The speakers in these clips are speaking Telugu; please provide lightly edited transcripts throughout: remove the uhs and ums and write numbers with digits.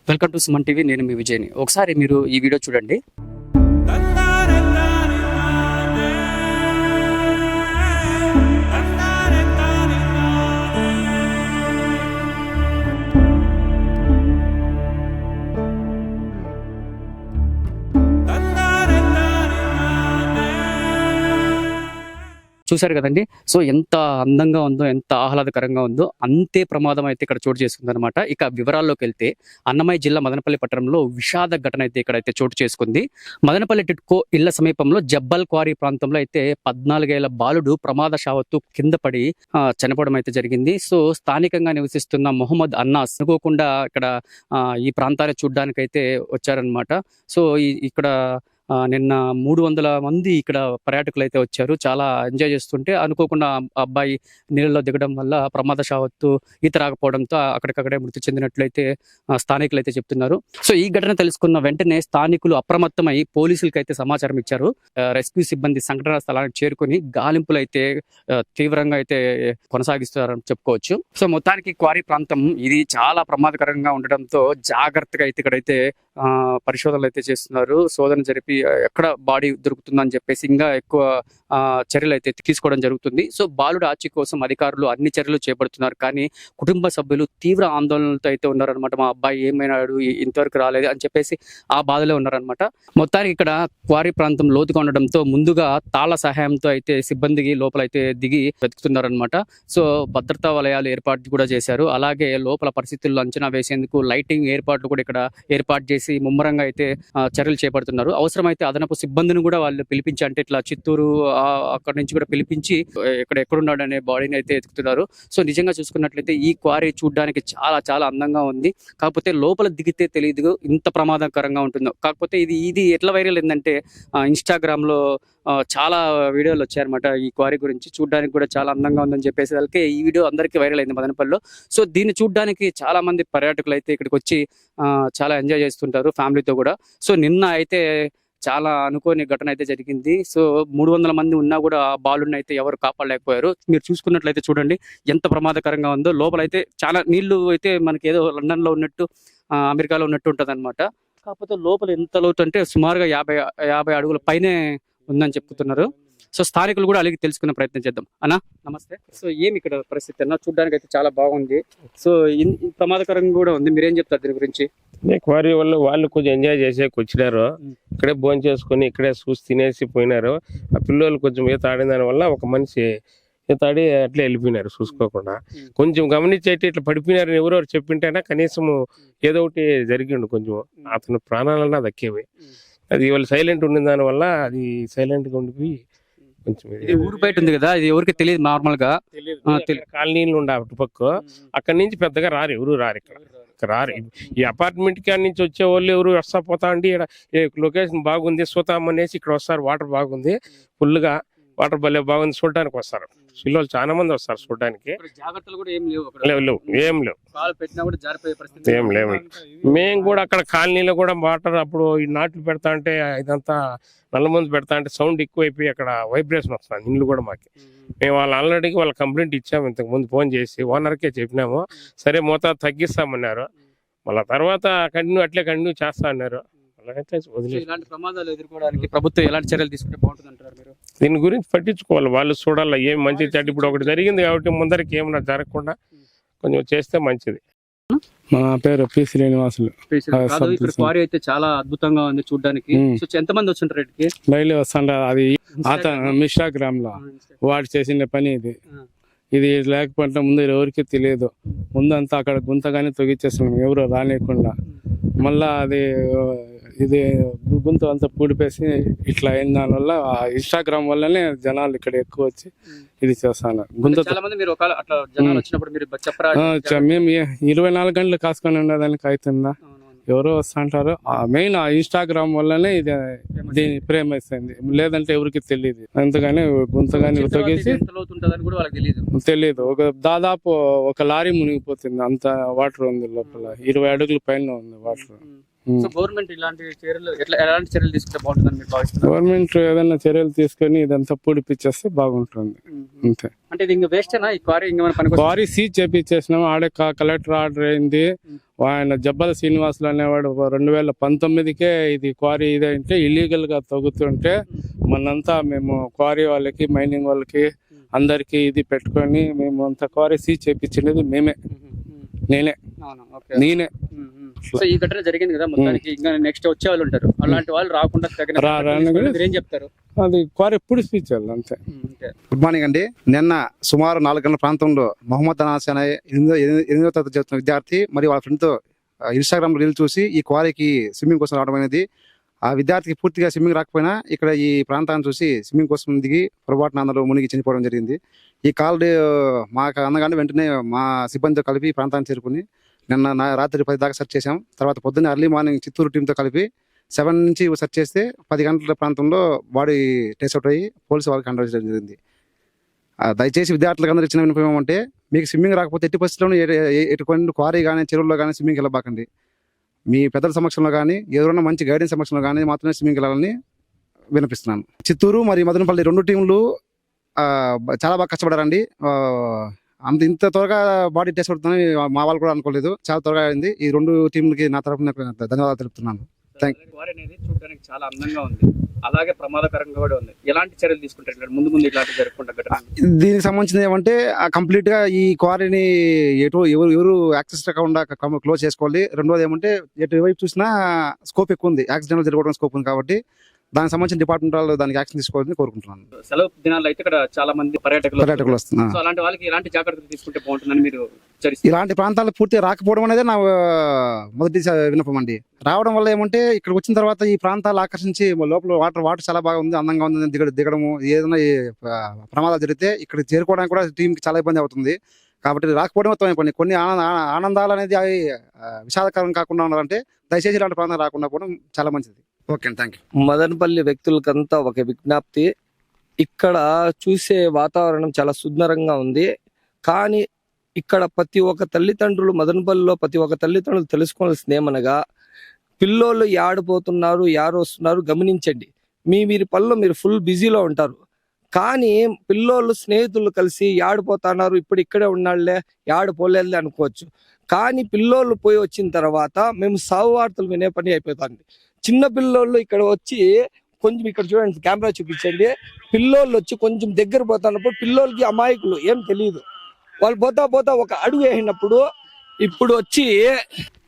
Welcome to Suman TV. నేను మీ విజయ్ని. ఒకసారి మీరు ఈ వీడియో చూడండి. చూశారు కదండి. సో ఎంత అందంగా ఉందో, ఎంత ఆహ్లాదకరంగా ఉందో, అంతే ప్రమాదం అయితే ఇక్కడ చోటు చేసుకుంది అనమాట. ఇక వివరాల్లోకి వెళ్తే అన్నమయ్య జిల్లా మదనపల్లి పట్టణంలో విషాద ఘటన అయితే ఇక్కడైతే చోటు చేసుకుంది. మదనపల్లి టిట్కో ఇళ్ల సమీపంలో జబ్బల్ క్వారీ ప్రాంతంలో అయితే 14 ఏళ్ల బాలుడు ప్రమాదశావత్తు కింద పడి చనిపోవడం అయితే జరిగింది. సో స్థానికంగా నివసిస్తున్న మొహమ్మద్ అన్నాస్ అనుకోకుండా ఇక్కడ ఈ ప్రాంతాన్ని చూడడానికి అయితే వచ్చారనమాట. సో ఇక్కడ నిన్న 300 మంది ఇక్కడ పర్యాటకులు అయితే వచ్చారు. చాలా ఎంజాయ్ చేస్తుంటే అనుకోకుండా అబ్బాయి నీళ్ళలో దిగడం వల్ల ప్రమాదశావత్తు ఈత రాకపోవడంతో అక్కడికక్కడే మృతి చెందినట్లయితే స్థానికులు అయితే చెప్తున్నారు. సో ఈ ఘటన తెలుసుకున్న వెంటనే స్థానికులు అప్రమత్తమై పోలీసులకు అయితే సమాచారం ఇచ్చారు. రెస్క్యూ సిబ్బంది సంఘటనా స్థలానికి చేరుకొని గాలింపులు అయితే తీవ్రంగా అయితే కొనసాగిస్తారని చెప్పుకోవచ్చు. సో మొత్తానికి క్వారీ ప్రాంతం ఇది చాలా ప్రమాదకరంగా ఉండడంతో జాగ్రత్తగా అయితే ఇక్కడైతే పరిశోధనలు అయితే చేస్తున్నారు. శోధన జరిపి ఎక్కడ బాడీ దొరుకుతుందని చెప్పేసి ఇంకా ఎక్కువ చర్యలు అయితే తీసుకోవడం జరుగుతుంది. సో బాలుడు ఆచీ కోసం అధికారులు అన్ని చర్యలు చేపడుతున్నారు. కానీ కుటుంబ సభ్యులు తీవ్ర ఆందోళనలతో అయితే ఉన్నారనమాట. మా అబ్బాయి ఏమైనాడు, ఇంతవరకు రాలేదు అని చెప్పేసి ఆ బాధలో ఉన్నారనమాట. మొత్తానికి ఇక్కడ క్వారీ ప్రాంతం లోతుగా ఉండడంతో ముందుగా తాళ సహాయంతో అయితే సిబ్బందికి లోపల అయితే దిగి వెతుకుతున్నారనమాట. సో భద్రతా వలయాలు ఏర్పాటు కూడా చేశారు. అలాగే లోపల పరిస్థితుల్లో అంచనా వేసేందుకు లైటింగ్ ఏర్పాట్లు కూడా ఇక్కడ ఏర్పాటు చేసి ముమ్మరంగా అయితే చర్యలు చేపడుతున్నారు. అవసరమైతే అదనపు సిబ్బందిని కూడా వాళ్ళు పిలిపించి, అంటే ఇట్లా చిత్తూరు అక్కడ నుంచి కూడా పిలిపించి ఎక్కడున్నాడు అనే బాడీని అయితే ఎత్తుకుతున్నారు. సో నిజంగా చూసుకున్నట్లయితే ఈ క్వారీ చూడడానికి చాలా చాలా అందంగా ఉంది. కాకపోతే లోపల దిగితే తెలియదు ఇంత ప్రమాదకరంగా ఉంటుందో. కాకపోతే ఇది ఎట్లా వైరల్ ఏంటంటే ఇన్స్టాగ్రామ్ లో చాలా వీడియోలు వచ్చాయన్నమాట ఈ క్వారీ గురించి. చూడడానికి కూడా చాలా అందంగా ఉందని చెప్పేసి వాళ్ళకి ఈ వీడియో అందరికీ వైరల్ అయింది మదనపల్లిలో. సో దీన్ని చూడడానికి చాలా మంది పర్యాటకులు అయితే ఇక్కడికి వచ్చి చాలా ఎంజాయ్ చేస్తుంటారు ఫ్యామిలీతో కూడా. సో నిన్న అయితే చాలా అనుకోని ఘటన అయితే జరిగింది. సో 300 మంది ఉన్నా కూడా ఆ బాలుని అయితే ఎవరు కాపాడలేకపోయారు. మీరు చూసుకున్నట్లయితే చూడండి ఎంత ప్రమాదకరంగా ఉందో. లోపల అయితే చాలా నీళ్లు అయితే మనకి ఏదో లండన్ లో ఉన్నట్టు, అమెరికాలో ఉన్నట్టు ఉంటుంది అనమాట. కాకపోతే లోపల ఎంత లోతు అంటే సుమారుగా 50 అడుగుల పైనే ఉందని చెప్తున్నారు. సో స్థానికులు కూడా అడిగి తెలుసుకునే ప్రయత్నం చేద్దాం. అన్నా నమస్తే. సో ఏమి ఇక్కడ పరిస్థితి అన్న? చూడడానికి అయితే చాలా బాగుంది. సో ప్రమాదకరంగా కూడా ఉంది. మీరేం చెప్తారు దీని గురించి? క్వారీ వాళ్ళు కొంచెం ఎంజాయ్ చేసేకి వచ్చినారు. ఇక్కడే భోజనం చేసుకుని ఇక్కడే చూసి తినేసి పోయినారు. ఆ పిల్లలు కొంచెం ఈత ఆడిన దాని వల్ల ఒక మనిషి ఈత ఆడి అట్లే వెళ్ళిపోయినారు చూసుకోకుండా. కొంచెం గమనించేటి ఇట్లా పడిపోయినారని ఎవరెవరు చెప్పింటేనా కనీసం ఏదో ఒకటి జరిగిండు. కొంచెం అతను ప్రాణాలన్నా దక్కేవి. అది వాళ్ళు సైలెంట్ ఉండిన దాని వల్ల అది సైలెంట్ గా ఉండిపోయి కొంచెం ఊరు బయట ఉంది కదా, ఇది ఎవరికి తెలియదు. నార్మల్ గా కాలనీలు ఉండే అటుపక్క అక్కడి నుంచి పెద్దగా రారు, ఎవరు రారు ఇక్కడ రారు. ఈ అపార్ట్మెంట్ కాడి నుంచి వచ్చే వాళ్ళు ఎవరు వస్తా పోతా అండి. లొకేషన్ బాగుంది చూతామనేసి ఇక్కడ వస్తారు. వాటర్ బాగుంది, ఫుల్ గా వాటర్ భలే బాగుంది చూడడానికి వస్తారు. పిల్లలు చాలా మంది వస్తారు చూడడానికి. ఏం లేవు. మేము కూడా అక్కడ కాలనీలో కూడా వాటర్ అప్పుడు ఈ నాట్లు పెడతా అంటే ఇదంతా నల్లమంది పెడతా అంటే సౌండ్ ఎక్కువైపోయి అక్కడ వైబ్రేషన్ వస్తుంది ఇండ్లు కూడా మాకి. మేము వాళ్ళ ఆల్రెడీ వాళ్ళ కంప్లైంట్ ఇచ్చాము ఇంతకు ముందు ఫోన్ చేసి, ఓనర్కే చెప్పినాము. సరే మోతాదు తగ్గిస్తామన్నారు. మళ్ళీ తర్వాత కంటిన్యూ చేస్తా అన్నారు. ఇలాంటి ప్రమాదాలు ఎదుర్కోవడానికి ప్రభుత్వం ఎలాంటి చర్యలు తీసుకుంటే బాగుంటుంది అంటారు మీరు? దీని గురించి పట్టించుకోవాలి, వాళ్ళు చూడాలి ఏం మంచి చెడ్డ. ఇప్పుడు ఒకటి జరిగింది కాబట్టి ముందరికి ఏమన్నా జరగకుండా కొంచెం చేస్తే మంచిది. మా పేరు పి శ్రీనివాసులు. క్వారీ అయితే చాలా అద్భుతంగా ఉంది చూడడానికి. ఎంత మంది వచ్చింటారు ఇక్కడికి? డైలీ వస్తుంటారు. అది ఇన్స్టాగ్రామ్ లో వాడు చేసిన పని ఇది లేకపోతే ముందు ఎవరికి తెలియదు. ముందంతా అక్కడ గుంతగానే తొగిచ్చేస్తున్నాం ఎవరు రానియకుండా. మళ్ళా అది ఇది గుంత అంతా పూడిపేసి ఇట్లా అయిన దానివల్ల ఇన్స్టాగ్రామ్ వల్లనే జనాలు ఇక్కడ ఎక్కువ వచ్చి ఇది చేస్తాను. మేము 24 గంటలు కాసుకొని ఉండేదానికి అవుతుందా? ఎవరో వస్తుంటారు. మెయిన్ ఆ ఇన్స్టాగ్రామ్ వల్లనే ఇది దీని ఫేమస్ అయింది, లేదంటే ఎవరికి తెలియదు. అందుకని గుంతగాని తొగేసి తెలియదు. దాదాపు ఒక లారీ మునిగిపోతుంది, అంత వాటర్ ఉంది లోపల. 20 అడుగుల పైన ఉంది వాటర్. గవర్నమెంట్ ఎలాంటి చర్యలు తీసుకుంటే బాగుంటుందని మీరు భావిస్తున్నారు? గవర్నమెంట్ ఏదైనా చర్యలు తీసుకొని ఇదంతా పూడిపిచ్చేస్తే బాగుంటుంది. అంతే. అంటే ఇది ఇంకా వేస్టేనా ఈ క్వారీ? ఇంకా క్వారీ సీజ్ చేపించేసినాము. ఆడే కలెక్టర్ ఆర్డర్ అయింది. ఆయన జబ్బల శ్రీనివాసులు అనేవాడు 2019కే ఇది క్వారీ ఇదంటే ఇల్లీగల్ గా తగ్గుతుంటే మనంతా మేము క్వారీ వాళ్ళకి మైనింగ్ వాళ్ళకి అందరికి ఇది పెట్టుకొని మేము అంత క్వారీ సీజ్ చేపించినది నేనే సో ఈ ఘటన జరిగింది కదా మొత్తానికి, ఇంకా నెక్స్ట్ వచ్చే వాళ్ళు ఉంటారు, అలాంటి వాళ్ళు రాకుండా తగిన మీరు ఏం చెప్తారు? అది క్వారీ ఎప్పుడు స్పీచ్ అంతే. గుడ్ మార్నింగ్ అండి. నిన్న సుమారు 4 గంటల ప్రాంతంలో మొహమ్మద్ అనాస్ అనే 8వ తరగతి చదువుతున్న విద్యార్థి మరియు వాళ్ళ ఫ్రెండ్తో ఇన్స్టాగ్రామ్ రీల్ చూసి ఈ క్వారీకి స్విమ్మింగ్ కోసం రావడం అనేది, ఆ విద్యార్థికి పూర్తిగా స్విమ్మింగ్ రాకపోయినా ఇక్కడ ఈ ప్రాంతాన్ని చూసి స్విమ్మింగ్ కోసం దిగి పొరపాటున అందులో మునిగి చనిపోవడం జరిగింది. ఈ కాల్ మాకు అందగానే వెంటనే మా సిబ్బందితో కలిపి ఈ ప్రాంతాన్ని చేరుకుని నిన్న రాత్రి 10 దాకా సెర్చ్ చేసాం. తర్వాత పొద్దున్న ఎర్లీ మార్నింగ్ చిత్తూరు టీంతో కలిపి 7 నుంచి సెర్చ్ చేస్తే 10 గంటల ప్రాంతంలో బాడీ టేస్ట్ అవుట్ అయ్యి పోలీసు వాళ్ళకి హ్యాండ్ ఓవర్ చేయడం జరిగింది. దయచేసి విద్యార్థులకు అందరూ ఇచ్చిన విన్నపం ఏమంటే, మీకు స్విమ్మింగ్ రాకపోతే ఎట్టి పరిస్థితుల్లో ఎటువంటి క్వారీ కానీ చెరువుల్లో కానీ స్విమ్మింగ్ వెళ్ళబాకండి. మీ పెద్దల సమక్షంలో కానీ ఎవరైనా మంచి గైడెన్స్ సమక్షంలో కానీ మాత్రమే స్విమ్మింగ్ వెళ్ళాలని వినిపిస్తున్నాను. చిత్తూరు మరియు మదనపల్లి 2 టీంలు చాలా బాగా కష్టపడారండి. ఇంత త్వరగా బాడీ టెస్ట్ అవుతుందని మా వాళ్ళు కూడా అనుకోలేదు. చాలా త్వరగా అయింది. ఈ 2 టీంలకి నా తరఫున ధన్యవాదాలు తెలుపుతున్నాను. క్వారీ అనేది చూడడానికి చాలా అందంగా ఉంది, అలాగే ప్రమాదకరంగా కూడా ఉంది. ఎలాంటి చర్యలు తీసుకుంటారు ముందు ఇలాంటి జరగకుండా? దీనికి సంబంధించిన ఏమంటే కంప్లీట్ గా ఈ క్వారీని ఎవరు యాక్సెస్ కాకుండా క్లోజ్ చేసుకోవాలి. రెండోది ఏమంటే ఎటువైపు చూసినా స్కోప్ ఎక్కువ ఉంది, యాక్సిడెంట్ జరగడం స్కోప్ ఉంది. కాబట్టి దానికి సంబంధించిన డిపార్ట్మెంట్ వాళ్ళు దానికి యాక్షన్ తీసుకోవాలని కోరుకుంటున్నాను. సెలవు దినాల్లో అయితే ఇక్కడ చాలా మంది పర్యాటకులు వస్తున్నారు. అలాంటి వాళ్ళకి ఎలాంటి జాగ్రత్తలు తీసుకుంటే బాగుంటుందని మీరు ఇలాంటి ప్రాంతాలు పూర్తిగా రాకపోవడం అనేది నా మొదటి విన్నపం అండి. రావడం వల్ల ఏమంటే ఇక్కడ వచ్చిన తర్వాత ఈ ప్రాంతాలు ఆకర్షించి లోపల వాటర్ చాలా బాగా ఉంది, అందంగా ఉంది, దిగడము ఏదైనా ప్రమాదాలు జరిగితే ఇక్కడ చేరుకోవడానికి కూడా టీంకి చాలా ఇబ్బంది అవుతుంది. కాబట్టి రాకపోవడం మొత్తం పని. కొన్ని ఆనందాలు అనేది అవి విషాదకరం కాకుండా ఉండాలంటే దయచేసి ఇలాంటి ప్రాంతం రాకుండా పోవడం చాలా మంచిది. ఓకే అండి, థ్యాంక్ యూ. మదనపల్లి వ్యక్తులకంతా ఒక విజ్ఞప్తి, ఇక్కడ చూసే వాతావరణం చాలా సుందరంగా ఉంది. కానీ ఇక్కడ ప్రతి ఒక్క తల్లిదండ్రులు, మదనపల్లిలో ప్రతి ఒక్క తల్లిదండ్రులు తెలుసుకోవాల్సింది ఏమనగా, పిల్లోళ్ళు ఆడిపోతున్నారు, యారు వస్తున్నారు గమనించండి. మీరు పనిలో మీరు ఫుల్ బిజీలో ఉంటారు. కానీ పిల్లోళ్ళు స్నేహితులు కలిసి ఆడిపోతున్నారు, ఇప్పుడు ఇక్కడే ఉన్నాళ్లే, ఆడిపోలేదులే అనుకోవచ్చు. కానీ పిల్లోళ్ళు పోయి వచ్చిన తర్వాత మేము సావు వార్తలు వినే పని అయిపోతుంది. చిన్న పిల్లోళ్ళు ఇక్కడ వచ్చి కొంచెం, ఇక్కడ చూడండి, కెమెరా చూపించండి, పిల్లోళ్ళు వచ్చి కొంచెం దగ్గర పోతున్నప్పుడు పిల్లోళ్ళకి అమాయకులు ఏం తెలియదు. వాళ్ళు పోతా ఒక అడుగు వేసినప్పుడు ఇప్పుడు వచ్చి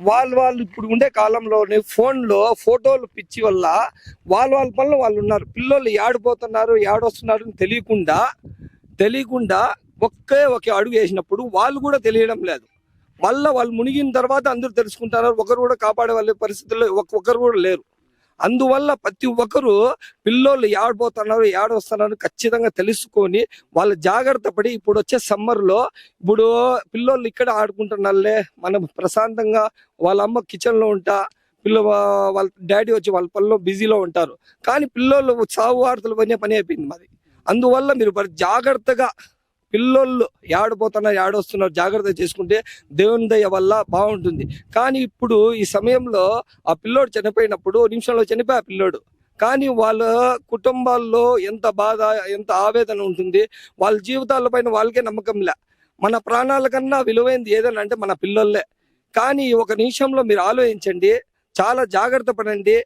వాళ్ళు ఇప్పుడు ఉండే కాలంలోనే ఫోన్లో ఫోటోలు పిచ్చి వల్ల వాళ్ళ పనులు వాళ్ళు ఉన్నారు. పిల్లోళ్ళు ఆడిపోతున్నారు, ఆడొస్తున్నారు అని తెలియకుండా ఒకే అడుగు వేసినప్పుడు వాళ్ళు కూడా తెలియడం లేదు. మళ్ళీ వాళ్ళు మునిగిన తర్వాత అందరూ తెలుసుకుంటారు. ఒకరు కూడా కాపాడే వాళ్ళ పరిస్థితుల్లో ఒకరు కూడా లేరు. అందువల్ల ప్రతి ఒక్కరు పిల్లోళ్ళు ఆడిపోతున్నారు, ఆడొస్తున్నారు ఖచ్చితంగా తెలుసుకొని వాళ్ళ జాగ్రత్త పడి, ఇప్పుడు వచ్చే సమ్మర్లో ఇప్పుడు పిల్లోళ్ళు ఇక్కడ ఆడుకుంటున్నారులే, మనం ప్రశాంతంగా వాళ్ళ అమ్మ కిచెన్లో ఉంటా, వాళ్ళ డాడీ వచ్చి వాళ్ళ పనిలో బిజీలో ఉంటారు. కానీ పిల్లోళ్ళు సాగు వార్తలు పని అయిపోయింది మాది. అందువల్ల మీరు జాగ్రత్తగా పిల్లోళ్ళు ఆడిపోతున్నారు, ఆడొస్తున్నారు జాగ్రత్త చేసుకుంటే దేవుని దయ వల్ల బాగుంటుంది. కానీ ఇప్పుడు ఈ సమయంలో ఆ పిల్లోడు చనిపోయినప్పుడు నిమిషంలో చనిపోయి ఆ పిల్లోడు, కానీ వాళ్ళ కుటుంబాల్లో ఎంత బాధ, ఎంత ఆవేదన ఉంటుంది. వాళ్ళ జీవితాల పైన వాళ్ళకే నమ్మకం లే. మన ప్రాణాల కన్నా విలువైంది ఏదైనా అంటే మన పిల్లోళ్ళే. కానీ ఒక నిమిషంలో మీరు ఆలోచించండి, చాలా జాగ్రత్త పడండి.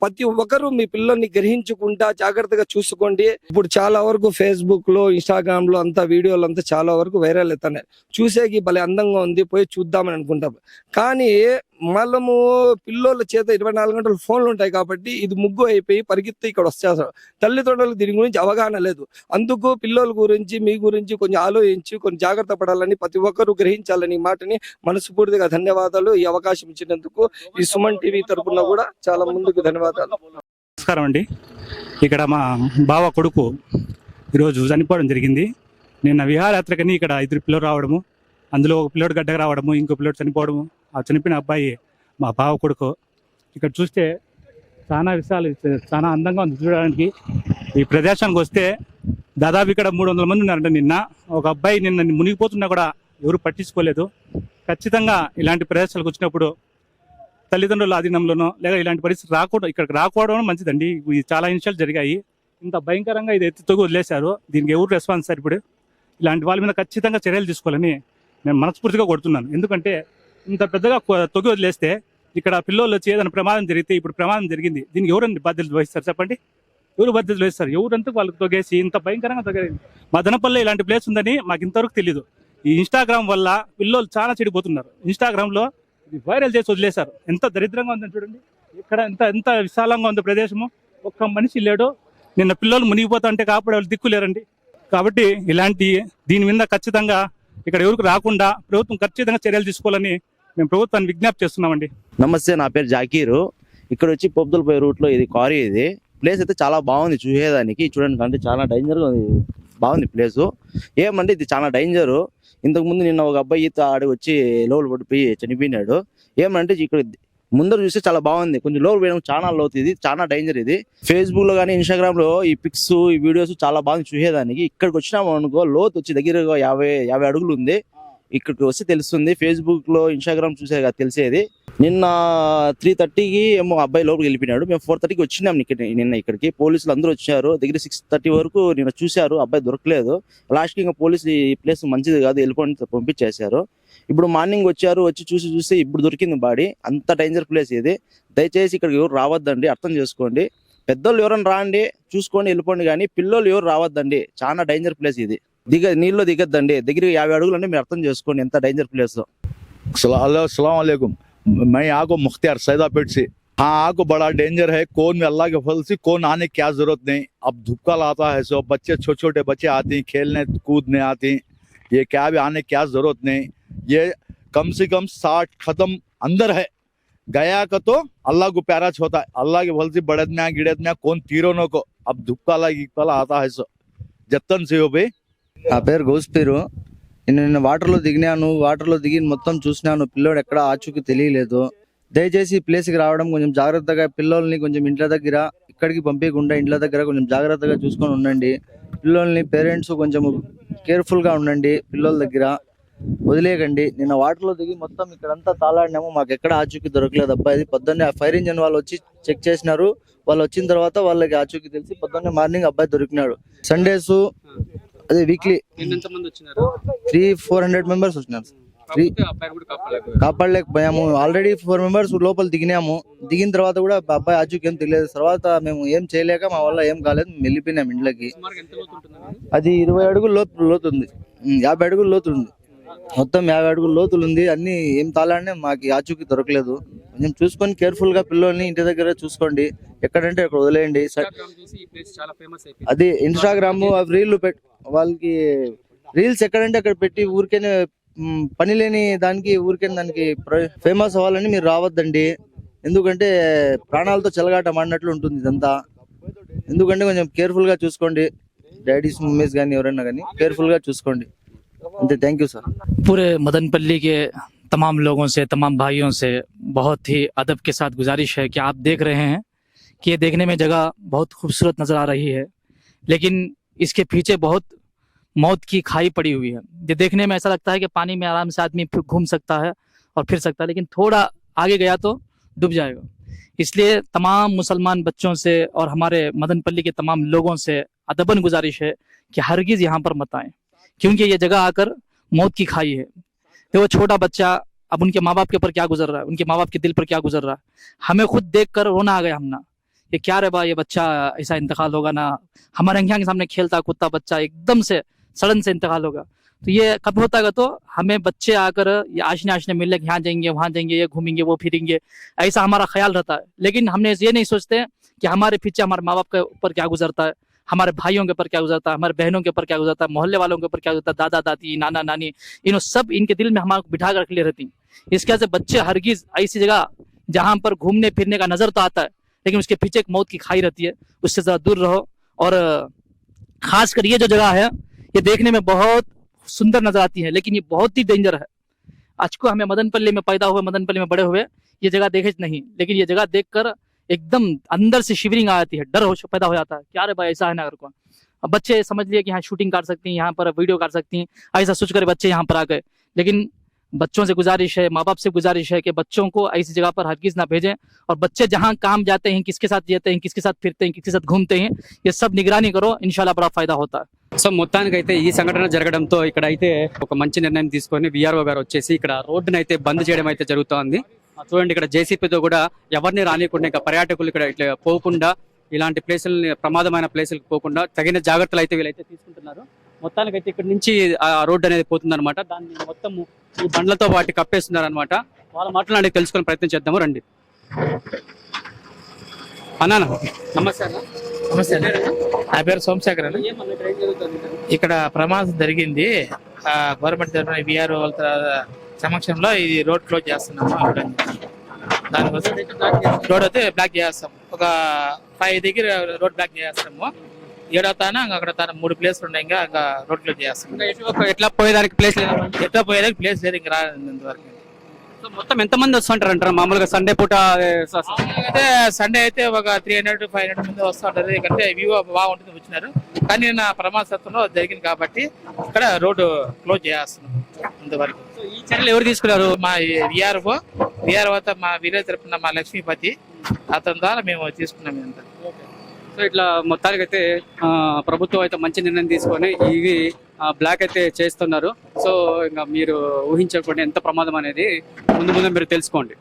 ప్రతి ఒక్కరు మీ పిల్లల్ని గ్రహించుకుంటా జాగ్రత్తగా చూసుకోండి. ఇప్పుడు చాలా వరకు ఫేస్బుక్ లో, ఇన్స్టాగ్రామ్ లో అంతా వీడియోలు అంతా చాలా వరకు వైరల్ అవుతున్నాయి. చూసేకి భలే అందంగా ఉంది, పోయి చూద్దామని అనుకుంటాం. కానీ మనము పిల్లోళ్ళ చేత 24 గంటలు ఫోన్లు ఉంటాయి కాబట్టి ఇది ముగ్గు అయిపోయి పరిగెత్తి ఇక్కడ వచ్చేస్తారు. తల్లిదండ్రులకు దీని గురించి అవగాహన లేదు. అందుకు పిల్లోల గురించి, మీ గురించి కొంచెం ఆలోచించి కొన్ని జాగ్రత్త పడాలని ప్రతి ఒక్కరు గ్రహించాలని ఈ మాటని మనస్ఫూర్తిగా ధన్యవాదాలు. ఈ అవకాశం ఇచ్చినందుకు ఈ సుమన్ టీవీ తరపున కూడా చాలా ముందుకు ధన్యవాదాలు. నమస్కారం అండి. ఇక్కడ మా బావ కొడుకు ఈరోజు చనిపోవడం జరిగింది. నిన్న విహారయాత్రకని ఇక్కడ 2 పిల్లలు రావడము, అందులో ఒక పిల్లోడు గడ్డకు రావడము, ఇంకో పిల్లోడు చనిపోవడము. ఆ చనిపోయిన అబ్బాయి మా బావ కొడుకు. ఇక్కడ చూస్తే చాలా అందంగా ఉంది చూడడానికి. ఈ ప్రదేశానికి వస్తే దాదాపు ఇక్కడ 300 మంది ఉన్నారంట. నిన్న ఒక అబ్బాయి నిన్న మునిగిపోతున్నా కూడా ఎవరు పట్టించుకోలేదు. ఖచ్చితంగా ఇలాంటి ప్రదేశాలకు వచ్చినప్పుడు తల్లిదండ్రుల ఆధీనంలోనో లేదా ఇలాంటి పరిస్థితి ఇక్కడికి రాకపోవడం మంచిదండి. ఇవి చాలా ఇన్సిడెంట్లు జరిగాయి. ఇంత భయంకరంగా ఇది ఎత్తుతోగి వదిలేశారు. దీనికి ఎవరు రెస్పాన్స్ ఇప్పుడు ఇలాంటి వాళ్ళ మీద ఖచ్చితంగా చర్యలు తీసుకోవాలని నేను మనస్ఫూర్తిగా కొడుతున్నాను. ఎందుకంటే ఇంత పెద్దగా తొగి వదిలేస్తే ఇక్కడ పిల్లలు వచ్చి ఏదైనా ప్రమాదం జరిగితే ఇప్పుడు ప్రమాదం జరిగింది, దీనికి ఎవరండి బాధ్యతలు వహిస్తారు చెప్పండి? ఎవరు బాధ్యతలు వహిస్తారు? ఎవరంతా వాళ్ళకి తొగేసి ఇంత భయంకరంగా తొగేది. మదనపల్లి ఇలాంటి ప్లేస్ ఉందని మాకు ఇంతవరకు తెలియదు. ఈ ఇన్స్టాగ్రామ్ వల్ల పిల్లలు చాలా చెడిపోతున్నారు. ఇన్స్టాగ్రామ్లో ఇది వైరల్ చేసి వదిలేశారు. ఎంత దరిద్రంగా ఉందని చూడండి. ఇక్కడ ఎంత ఎంత విశాలంగా ఉంది ప్రదేశము, ఒక్క మనిషి లేడు. నిన్న పిల్లలు మునిగిపోతా అంటే కాపాడే వాళ్ళు దిక్కు లేరండి. కాబట్టి ఇలాంటి దీని మీద ఖచ్చితంగా ఇక్కడ ఎవరికి రాకుండా ప్రభుత్వం ఖచ్చితంగా చర్యలు తీసుకోవాలని మేము ప్రభుత్వాన్ని విజ్ఞప్తి చేస్తున్నామండి. నమస్తే, నా పేరు జాకీరు. ఇక్కడ వచ్చి పొద్దులపోయే రూట్ లో ఇది క్వారీ. ఇది ప్లేస్ అయితే చాలా బాగుంది చూసేదానికి, చూడడానికి. అంటే చాలా డేంజర్ గా ఉంది, బాగుంది ప్లేస్. ఏమంటే ఇది చాలా డేంజర్. ఇంతకు ముందు నిన్న ఒక అబ్బాయి ఈత ఆడి వచ్చి లోపల పడిపోయి చనిపోయినాడు. ఏమంటే ఇక్కడ ముందర చూస్తే చాలా బాగుంది, కొంచెం లోపల పోయడం చాలా లోతు. ఇది చాలా డేంజర్. ఇది ఫేస్బుక్ లో కానీ ఇన్స్టాగ్రామ్ లో ఈ పిక్స్ ఈ వీడియోస్ చాలా బాగుంది చూసేదానికి. ఇక్కడికి వచ్చినాము అనుకో, లోతు వచ్చి దగ్గరగా 50 అడుగులు ఉంది. ఇక్కడికి వస్తే తెలుస్తుంది. ఫేస్బుక్ లో ఇన్స్టాగ్రామ్ చూసే కదా తెలిసేది. నిన్న 3:30కి ఏమో అబ్బాయి లోపలికి వెళ్ళిపోయినాడు. మేము 4:30కి వచ్చినాం నిన్న ఇక్కడికి. పోలీసులు అందరూ వచ్చారు. దగ్గర 6:30 వరకు నిన్న చూశారు, అబ్బాయి దొరకలేదు. లాస్ట్కి ఇంకా పోలీసులు ఈ ప్లేస్ మంచిది కాదు వెళ్ళిపోయి పంపించేశారు. ఇప్పుడు మార్నింగ్ వచ్చారు, వచ్చి చూస్తే ఇప్పుడు దొరికింది బాడీ. అంత డేంజర్ ప్లేస్ ఇది. దయచేసి ఇక్కడికి ఎవరు రావద్దండి, అర్థం చేసుకోండి. పెద్దోళ్ళు ఎవరైనా రాండి, చూసుకొని వెళ్ళిపోండి, కానీ పిల్లలు ఎవరు రావద్దండి. చాలా డేంజర్ ప్లేస్ ఇది. నీళ్ళు దిగద్దండి. దగ్గర 50 అడుగులు అంటే మీరు అర్థం చేసుకోండి ఎంత డేంజర్ ప్లేస్. अस्सलाम वालेकुम। मैं यहाँ को मुख्तियार सैदापेट से। हाँ, यहाँ को बड़ा डेंजर है। कौन में अल्लाह के फल से कौन आने की क्या जरूरत नहीं। अब धुपकाल आता है, सो बच्चे छोटे छोटे बच्चे आते हैं, खेलने कूदने आते हैं। ये क्या भी आने की क्या जरूरत नहीं। ये कम से कम 60 खत्म अंदर है। गया का तो अल्लाह को प्यारा होता है। अल्लाह के फल से बड़द में गिड़द में कौन तीरों को। अब धुपकाला आता है, सो जतन से हो भाई। నా పేరు గౌస్పేరు. నేను నిన్న వాటర్లో దిగినాను. వాటర్లో దిగి మొత్తం చూసినాను. పిల్లోడు ఎక్కడ ఆచూకి తెలియలేదు. దయచేసి ఈ ప్లేస్కి రావడం కొంచెం జాగ్రత్తగా, పిల్లల్ని కొంచెం ఇంట్ల దగ్గర ఇక్కడికి పంపించకుండా ఇంట్ల దగ్గర కొంచెం జాగ్రత్తగా చూసుకొని ఉండండి. పిల్లల్ని పేరెంట్స్ కొంచెం కేర్ఫుల్గా ఉండండి. పిల్లల దగ్గర వదిలేయకండి. నిన్న వాటర్లో దిగి మొత్తం ఇక్కడంతా తాళాడినాము, మాకు ఎక్కడ ఆచూకి దొరకలేదు. అబ్బాయి పొద్దున్నే ఫైర్ ఇంజన్ వాళ్ళు వచ్చి చెక్ చేసినారు. వాళ్ళు వచ్చిన తర్వాత వాళ్ళకి ఆచూకి తెలిసి పొద్దున్నే మార్నింగ్ అబ్బాయి దొరికినాడు. సండేస్ అదే వీక్లీ 300-400 మెంబర్స్ వచ్చినారు. కాపాడలేకపోయాము. ఆల్రెడీ 4 మెంబర్స్ లోపల దిగినాము. దిగిన తర్వాత కూడా అబ్బాయి ఆచూకి ఏం తెలియదు. తర్వాత మేము ఏం చేయలేక మా వల్ల ఏం కాలేదు, మేము వెళ్ళిపోయినాం ఇంట్లోకి. అది 20 అడుగులు లోతుంది, 50 అడుగులు లోతుంది. మొత్తం 50 అడుగులు లోతులు ఉంది. అన్ని ఏం తాళాడినా మాకు ఆచూకి దొరకలేదు. కొంచెం చూసుకొని కేర్ఫుల్ గా పిల్లల్ని ఇంటి దగ్గర చూసుకోండి. ఎక్కడంటే అక్కడ వదిలేయండి. అది ఇన్స్టాగ్రామ్ వాళ్ళకి రీల్స్ ఎక్కడంటే అక్కడ పెట్టి ఊరికేనే పని లేని దానికి ఊరికే దానికి ఫేమస్ అవ్వాలని మీరు రావద్దండి. ఎందుకంటే ప్రాణాలతో చెలగాట మాడినట్లు ఉంటుంది ఇదంతా. ఎందుకంటే కొంచెం కేర్ఫుల్ గా చూసుకోండి. డాడీస్ మమ్మీస్ కానీ ఎవరైనా కానీ కేర్ఫుల్ గా చూసుకోండి. అంతే. Thank you sir. पूरे मदनपल्ली के तमाम लोगों से, तमाम भाइयों से बहुत ही अदब के साथ गुजारिश है कि आप देख रहे हैं कि ये देखने में जगह बहुत खूबसूरत नज़र आ रही है, लेकिन इसके पीछे बहुत मौत की खाई पड़ी हुई है। ये देखने में ऐसा लगता है कि पानी में आराम से आदमी घूम सकता है और फिर सकता है, लेकिन थोड़ा आगे गया तो डूब जाएगा। इसलिए तमाम मुसलमान बच्चों से और हमारे मदनपल्ली के तमाम लोगों से अदबन गुजारिश है कि हरगिज़ यहाँ पर मत आएं, क्योंकि ये जगह आकर मौत की खाई है। देखो, छोटा बच्चा, अब उनके माँ बाप के ऊपर क्या गुजर रहा है, उनके माँ बाप के दिल पर क्या गुजर रहा है। हमें खुद देख कर रोना आ गया हमना, ये क्या रे बा, ये बच्चा ऐसा इंतकाल होगा ना। हमारे आंखों के सामने खेलता कूदता बच्चा एकदम से सडन से इंतकाल होगा। तो ये कब होता है? तो हमें बच्चे आकर ये आशने आशने मिलने यहाँ जाएंगे वहाँ जाएंगे, ये घूमेंगे वो फिरेंगे, ऐसा हमारा ख्याल रहता है। लेकिन हमने ये नहीं सोचते कि हमारे पीछे हमारे माँ बाप के ऊपर क्या गुजरता है, हमारे भाइयों के ऊपर क्या गुजरता है, हमारे बहनों के ऊपर क्या गुजरता है, मोहल्ले वालों के ऊपर क्या गुजरता है, दादा दादी नाना नानी, इन्हों सब इनके दिल में हमारे बिठा कर रख ले रहती हैं। इसके वजह से बच्चे हरगिज ऐसी जगह जहाँ पर घूमने फिरने का नजर तो आता है, लेकिन उसके पीछे एक मौत की खाई रहती है, उससे जरा दूर रहो। और खासकर ये जो जगह है ये देखने में बहुत सुंदर नजर आती है, लेकिन ये बहुत ही डेंजर है। आज को हमें मदनपल्ली में पैदा हुए, मदनपल्ली में बड़े हुए, ये जगह देखे नहीं, लेकिन ये जगह देखकर एकदम अंदर से शिवरिंग आ जाती है, डर पैदा हो जाता है। क्या रे भाई ऐसा है ना। अगर को अब बच्चे समझ लिए कि यहाँ शूटिंग कर सकती हैं, यहाँ पर वीडियो कर सकती हैं, ऐसा सोच कर बच्चे यहाँ पर आ गए। लेकिन बच्चों से गुजारिश है, माँ बाप से गुजारिश है कि बच्चों को ऐसी जगह पर हरगिज ना भेजें। और बच्चे जहाँ काम जाते हैं, किसके साथ जाते हैं, किसके साथ फिरते हैं, किसके साथ घूमते हैं, ये सब निगरानी करो, इंशाल्लाह बड़ा फायदा होता है। సో మొత్తానికి అయితే ఈ సంఘటన జరగడంతో ఇక్కడ అయితే ఒక మంచి నిర్ణయం తీసుకొని విఆర్ఓ గారు వచ్చేసి ఇక్కడ రోడ్డును అయితే బంద్ చేయడం అయితే జరుగుతోంది. చూడండి ఇక్కడ జేసీపీతో కూడా ఎవరిని రానియకుండా ఇంకా పర్యాటకులు ఇక్కడ ఇట్లా పోకుండా ఇలాంటి ప్లేసులని ప్రమాదమైన ప్లేసులకు పోకుండా తగిన జాగ్రత్తలు అయితే వీళ్ళైతే తీసుకుంటున్నారు. మొత్తానికి అయితే ఇక్కడ నుంచి ఆ రోడ్డు అనేది పోతుంది అనమాట. దాన్ని మొత్తం ఈ బండ్లతో వాటి కప్పేస్తున్నారు అనమాట. వాళ్ళ మాట్లాడి తెలుసుకునే ప్రయత్నం చేద్దాము రండి. అన్నా నమస్తే అన్న. నమస్తే అండి, నా పేరు సోమశేఖర్ అండి. ఏమన్నా ఇక్కడ ఏం జరుగుతుంది? ఇక్కడ ప్రమాదం జరిగింది. గవర్నమెంట్ తరఫున విఆర్ఓ వాళ్ళ సమక్షంలో ఇది రోడ్ క్లోజ్ చేస్తున్నాము. దానికోసం రోడ్ అయితే బ్లాక్ చేస్తాము. ఒక 5 దగ్గర రోడ్ బ్లాక్ చేస్తాము. 7వ తాన అక్కడ 3 ప్లేస్లు ఉన్నాయి. ఇంకా రోడ్ క్లోజ్ చేస్తాము. ఎట్లా పోయేదానికి ప్లేస్ లేదు, ఎట్లా పోయేదానికి ప్లేస్ లేదు ఇంకా రానంతవరకు. సో మొత్తం ఎంత మంది వస్తుంటారు అంటారు మామూలుగా సండే పూట? అయితే సండే అయితే ఒక 300-500 మంది వస్తూ ఉంటారు. ఎందుకంటే వ్యూ బాగుంటుంది వచ్చినారు. కానీ నా ప్రమాదత్వంలో జరిగింది కాబట్టి ఇక్కడ రోడ్డు క్లోజ్ చేస్తున్నాం ఇంతవరకు. ఈ చర్యలు ఎవరు తీసుకున్నారు? మా విఆర్ఓ మా విలేజ్ తరపున మా లక్ష్మీపతి అతని ద్వారా మేము తీసుకున్నాం ఇదంతా. సో ఇట్లా మొత్తానికి అయితే ప్రభుత్వం అయితే మంచి నిర్ణయం తీసుకొని ఇవి బ్లాక్ అయితే చేస్తున్నారు. సో ఇంకా మీరు ఊహించకుండా ఎంత ప్రమాదం అనేది ముందు మీరు తెలుసుకోండి.